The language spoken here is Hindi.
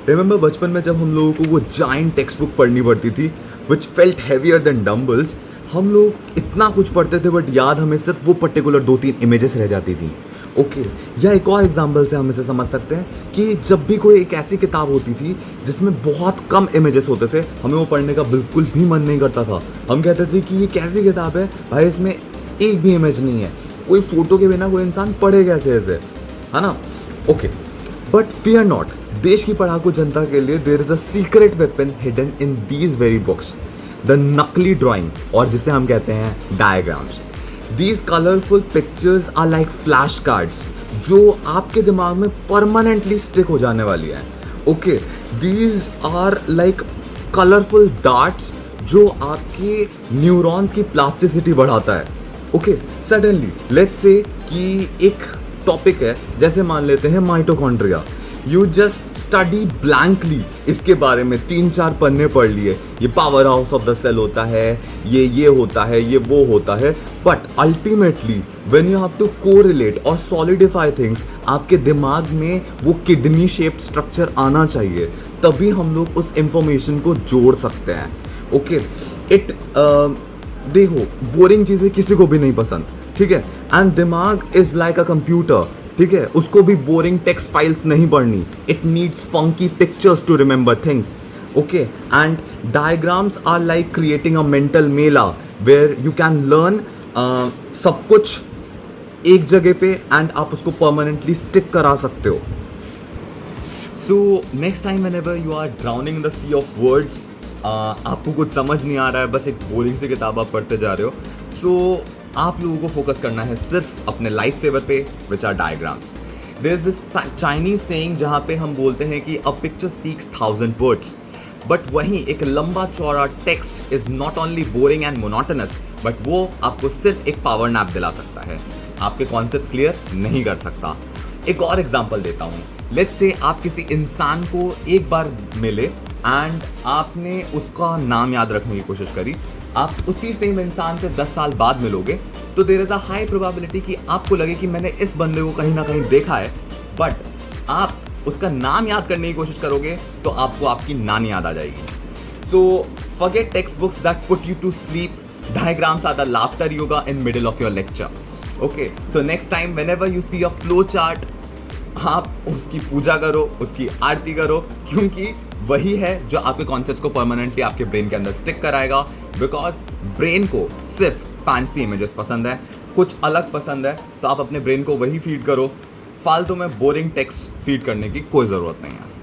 रिमेंबर बचपन में जब हम लोगों को वो जाइंट टेक्स्ट बुक पढ़नी पड़ती थी विच फेल्ट हैवियर देन डम्बल्स, हम लोग इतना कुछ पढ़ते थे बट याद हमें सिर्फ वो पर्टिकुलर 2-3 इमेजेस रह जाती थी। ओके, या एक और एग्जांपल से हम इसे समझ सकते हैं कि जब भी कोई एक ऐसी किताब होती थी जिसमें बहुत कम इमेजेस होते थे, हमें वो पढ़ने का बिल्कुल भी मन नहीं करता था। हम कहते थे कि ये कैसी किताब है भाई, इसमें एक भी इमेज नहीं है, कोई फोटो के बिना कोई इंसान पढ़े कैसे ऐसे, है ना। ओके, बट फियर नॉट, देश की पढ़ाकू जनता के लिए there is a secret weapon hidden in these very books, the नकली ड्राइंग, और जिसे हम कहते हैं diagrams. These colourful pictures are like flash cards जो आपके दिमाग में परमानेंटली स्टिक हो जाने वाली है। Okay, these are like colourful darts जो आपके न्यूरॉन्स की प्लास्टिसिटी बढ़ाता है। ओके, सडनली लेट्स से कि एक टॉपिक है, जैसे मान लेते हैं mitochondria, you just study blankly इसके बारे में 3-4 पन्ने पढ़ लिए, ये power house of the cell होता है, ये होता है, ये वो होता है, but ultimately when you have to correlate और सॉलिडिफाई थिंग्स, आपके दिमाग में वो किडनी शेप्ड स्ट्रक्चर आना चाहिए, तभी हम लोग उस इंफॉर्मेशन को जोड़ सकते हैं। ओके, देखो बोरिंग चीज़ें किसी को भी नहीं पसंद, ठीक है, एंड दिमाग इज लाइक अ कंप्यूटर, ठीक है, उसको भी बोरिंग टेक्स्ट फाइल्स नहीं पढ़नी, it needs funky pictures to remember things. Okay, and diagrams are like creating a mental mela where you can learn सब कुछ एक जगह पे एंड आप उसको परमानेंटली स्टिक करा सकते हो। So next time whenever you are drowning in the sea of words, आपको कुछ समझ नहीं आ रहा है, बस एक बोरिंग सी किताब आप पढ़ते जा रहे हो, सो आप लोगों को फोकस करना है सिर्फ अपने लाइफ सेवर पे, which are diagrams. There is this Chinese saying जहाँ पे हम बोलते हैं कि a picture speaks 1000 words, but वहीं एक लंबा चौड़ा text is not only boring and monotonous, but वो आपको सिर्फ एक पावर नैप दिला सकता है, आपके कॉन्सेप्ट्स क्लियर नहीं कर सकता। एक और एग्जांपल देता हूँ, लेट्स से आप किसी इंसान को एक बार मिले एंड आपने उसका नाम याद रखने की कोशिश करी, आप उसी सेम इंसान से 10 साल बाद मिलोगे तो there is a high probability कि आपको लगे कि मैंने इस बंदे को कहीं ना कहीं देखा है, बट आप उसका नाम याद करने की कोशिश करोगे तो आपको आपकी नानी याद आ जाएगी। So forget text books that put you to sleep, diagrams are the laughter yoga in middle of your lecture. Okay, so next time whenever you see a flow chart, आप उसकी पूजा करो, उसकी आरती करो, क्योंकि वही है जो आपके कॉन्सेप्ट्स को परमानेंटली आपके ब्रेन के अंदर स्टिक कराएगा, बिकॉज ब्रेन को सिर्फ फैंसी इमेजेस पसंद है, कुछ अलग पसंद है, तो आप अपने ब्रेन को वही फीड करो, फालतू में बोरिंग टेक्स्ट फीड करने की कोई ज़रूरत नहीं है।